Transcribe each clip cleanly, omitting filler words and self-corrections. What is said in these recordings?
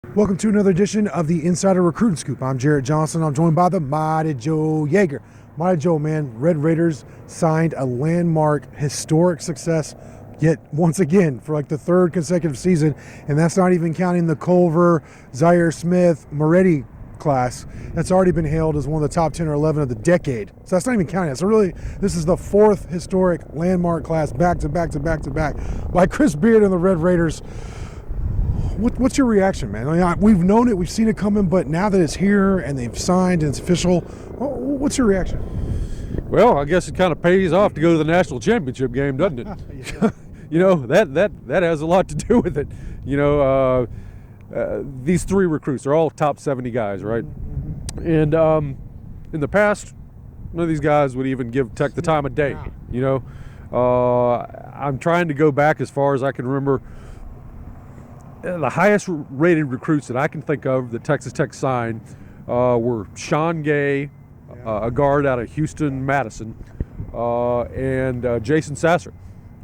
Welcome to another edition of the Insider Recruiting Scoop. I'm Jarret Johnson. I'm joined by the Mighty Joe Yeager. Mighty Joe, man, Red Raiders signed a landmark, historic success yet once again for like the third consecutive season, and that's not even counting the Culver, Zaire Smith, Moretti class that's already been hailed as one of the top 10 or 11 of the decade. So that's not even counting it. So really, this is the fourth historic landmark class back to back to back to back by Chris Beard and the Red Raiders. What's your reaction, man? I mean, we've known it, we've seen it coming, but now that it's here and they've signed and it's official, what's your reaction? Well, I guess it kind of pays off to go to the national championship game, doesn't it? Yeah. You know, that has a lot to do with it. You know, these three recruits are all top 70 guys, right? And in the past, none of these guys would even give Tech the time of day. You know, I'm trying to go back as far as I can remember. The highest rated recruits that I can think of that Texas Tech signed were Sean Gay, a guard out of Houston Madison, and Jason Sasser,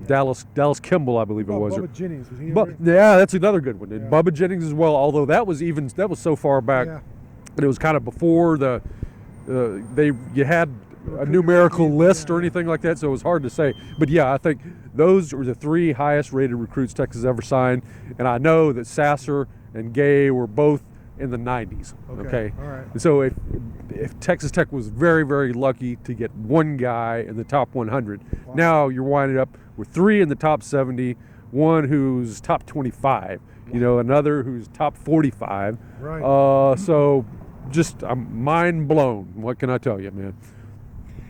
Dallas Kimball, I believe it was. Bubba Jennings, was he? Yeah, that's another good one. And Bubba Jennings as well. Although that was so far back, but it was kind of before you had a numerical list or anything like that, so it was hard to say. But yeah, I think those were the three highest rated recruits Texas ever signed, and I know that Sasser and Gay were both in the 90s. Okay? All right. And so if Texas Tech was very, very lucky to get one guy in the top 100, now you're winding up with three in the top 70, one who's top 25, you know, another who's top 45. Right. So just I'm mind blown. What can I tell you, man?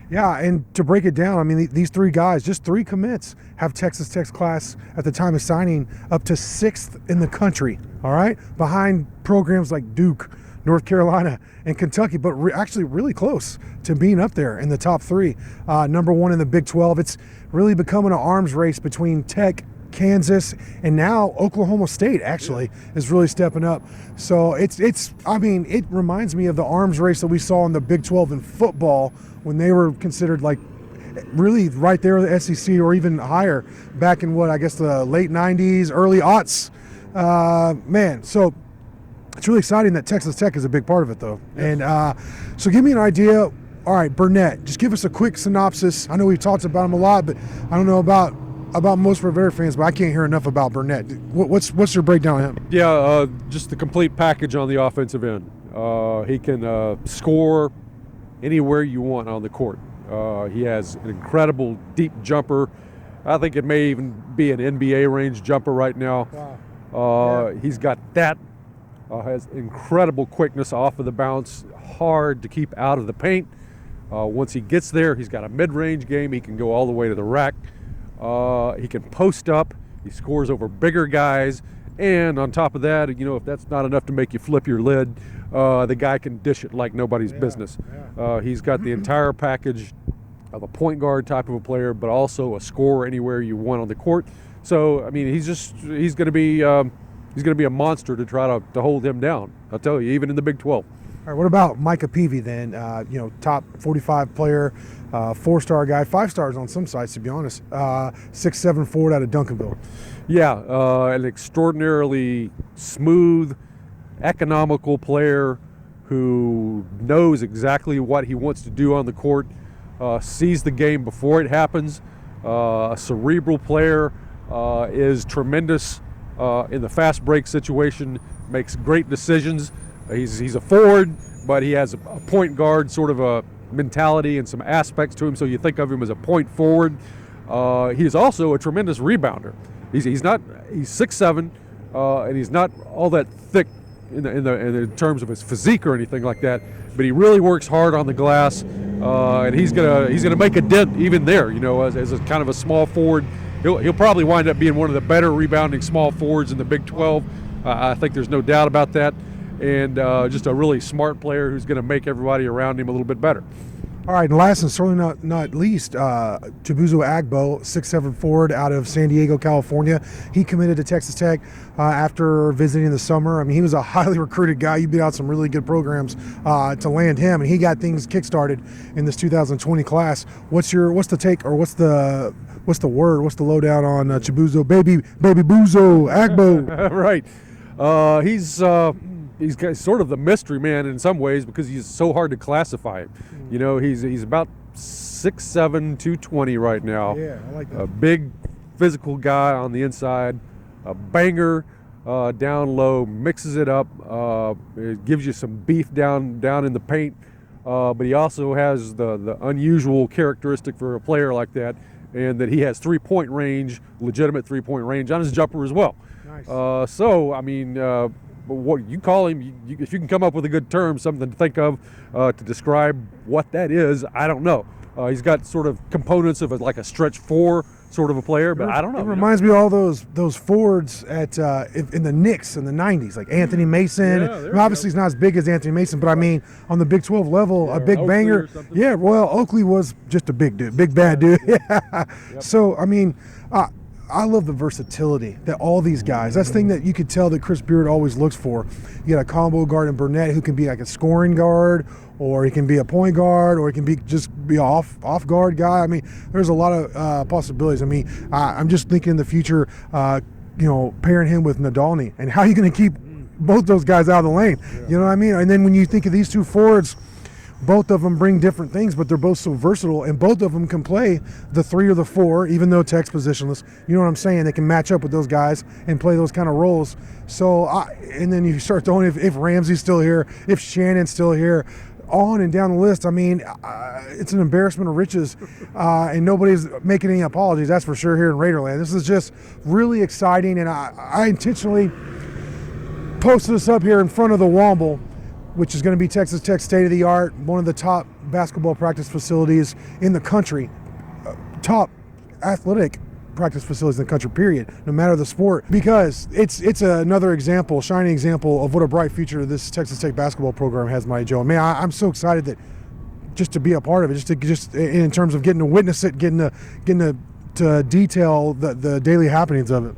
Yeah, and to break it down, I mean, these three guys, just three commits, have Texas Tech's class at the time of signing up to 6th in the country, all right? Behind programs like Duke, North Carolina, and Kentucky, but actually really close to being up there in the top three. Number one in the Big 12. It's really becoming an arms race between Tech, Kansas, and now Oklahoma State actually is really stepping up. So I mean, it reminds me of the arms race that we saw in the Big 12 in football when they were considered like really right there with the SEC or even higher back in what I guess the late 90s, early aughts. Man, so it's really exciting that Texas Tech is a big part of it though. Yes. And so give me an idea. All right, Burnett, just give us a quick synopsis. I know we've talked about him a lot, but I don't know about most Rivera fans, but I can't hear enough about Burnett. What's your breakdown of him? Yeah, just the complete package on the offensive end. He can score anywhere you want on the court. He has an incredible deep jumper. I think it may even be an NBA range jumper right now. Wow. He's got that. Has incredible quickness off of the bounce, hard to keep out of the paint. Once he gets there, he's got a mid-range game. He can go all the way to the rack. He can post up. He scores over bigger guys. And on top of that, you know, if that's not enough to make you flip your lid, the guy can dish it like nobody's business. He's got the entire package of a point guard type of a player, but also a scorer anywhere you want on the court. So, I mean, he's going to be a monster to try to hold him down. I'll tell you, even in the Big 12. All right, what about Micah Peavy then? You know, top 45 player, 4-star guy, 5 stars on some sites to be honest. 6'7" forward out of Duncanville. Yeah, an extraordinarily smooth, economical player who knows exactly what he wants to do on the court, sees the game before it happens. A cerebral player, is tremendous in the fast break situation, makes great decisions. He's a forward, but he has a point guard sort of a mentality and some aspects to him, so you think of him as a point forward. He is also a tremendous rebounder. He's 6'7", and he's not all that thick in terms of his physique or anything like that. But he really works hard on the glass, and he's gonna make a dent even there. You know, as a kind of a small forward, he'll probably wind up being one of the better rebounding small forwards in the Big 12. I think there's no doubt about that. And just a really smart player who's going to make everybody around him a little bit better. All right, and last and certainly not least, Chibuzo Agbo, 6'7" forward out of San Diego, California. He committed to Texas Tech after visiting in the summer. I mean, he was a highly recruited guy. You beat out some really good programs to land him, and he got things kickstarted in this 2020 class. What's the take, or what's the word? What's the lowdown on Chibuzo, baby Buzo Agbo? Right. He's got sort of the mystery man in some ways because he's so hard to classify. You know, he's about 6'7", 220 right now. Yeah, I like that. A big physical guy on the inside, a banger down low, mixes it up, it gives you some beef down in the paint, but he also has the unusual characteristic for a player like that, and that he has three-point range, legitimate three-point range on his jumper as well. Nice. So, I mean, what you call him, if you can come up with a good term, something to think of to describe what that is, I don't know. He's got sort of components of like a stretch four sort of a player, but I don't know. It reminds me of all those forwards at in the Knicks in the 90s, like Anthony Mason. Yeah, I mean, obviously, he's not as big as Anthony Mason, but I mean, on the Big 12 level, a big Oakley banger. or something. Yeah, well, Oakley was just a big dude, big bad dude. Yeah. So, I mean, I love the versatility that all these guys, that's the thing that you could tell that Chris Beard always looks for. You got a combo guard in Burnett who can be like a scoring guard, or he can be a point guard, or he can be just be an off guard guy. I mean, there's a lot of possibilities. I mean, I'm just thinking in the future, pairing him with Nadolny, and how are you going to keep both those guys out of the lane? Yeah. You know what I mean? And then when you think of these two forwards, both of them bring different things, but they're both so versatile, and both of them can play the 3 or the 4, even though Tech's positionless. You know what I'm saying? They can match up with those guys and play those kind of roles. So, and then you start throwing, if Ramsey's still here, if Shannon's still here, on and down the list. I mean, it's an embarrassment of riches, and nobody's making any apologies, that's for sure, here in Raiderland. This is just really exciting, and I intentionally posted this up here in front of the Womble, which is going to be Texas Tech state-of-the-art, one of the top basketball practice facilities in the country, top athletic practice facilities in the country, period, no matter the sport, because it's another example, shining example of what a bright future this Texas Tech basketball program has, Mighty Joe. Man, I'm so excited that just to be a part of it, just in terms of getting to witness it, getting to detail the daily happenings of it.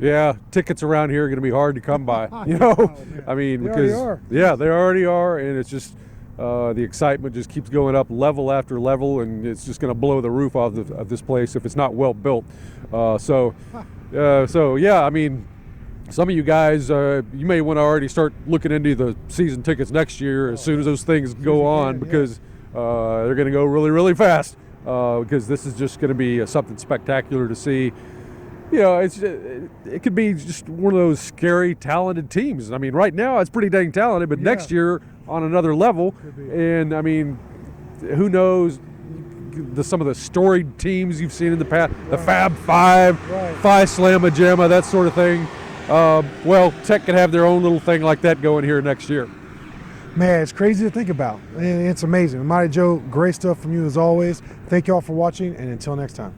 Yeah, tickets around here are going to be hard to come by. You know, I mean, because they already are, and it's just the excitement just keeps going up level after level, and it's just going to blow the roof off of this place if it's not well built. So yeah, I mean, some of you guys, you may want to already start looking into the season tickets next year as soon as those things go on, because they're going to go really, really fast. Because this is just going to be something spectacular to see. You know, it could be just one of those scary, talented teams. I mean, right now it's pretty dang talented, but next year on another level. And I mean, who knows? Some of the storied teams you've seen in the past, the Fab Five, Phi Slamma Jamma, that sort of thing. Well, Tech could have their own little thing like that going here next year. Man, it's crazy to think about. It's amazing. Mighty Joe, great stuff from you as always. Thank y'all for watching, and until next time.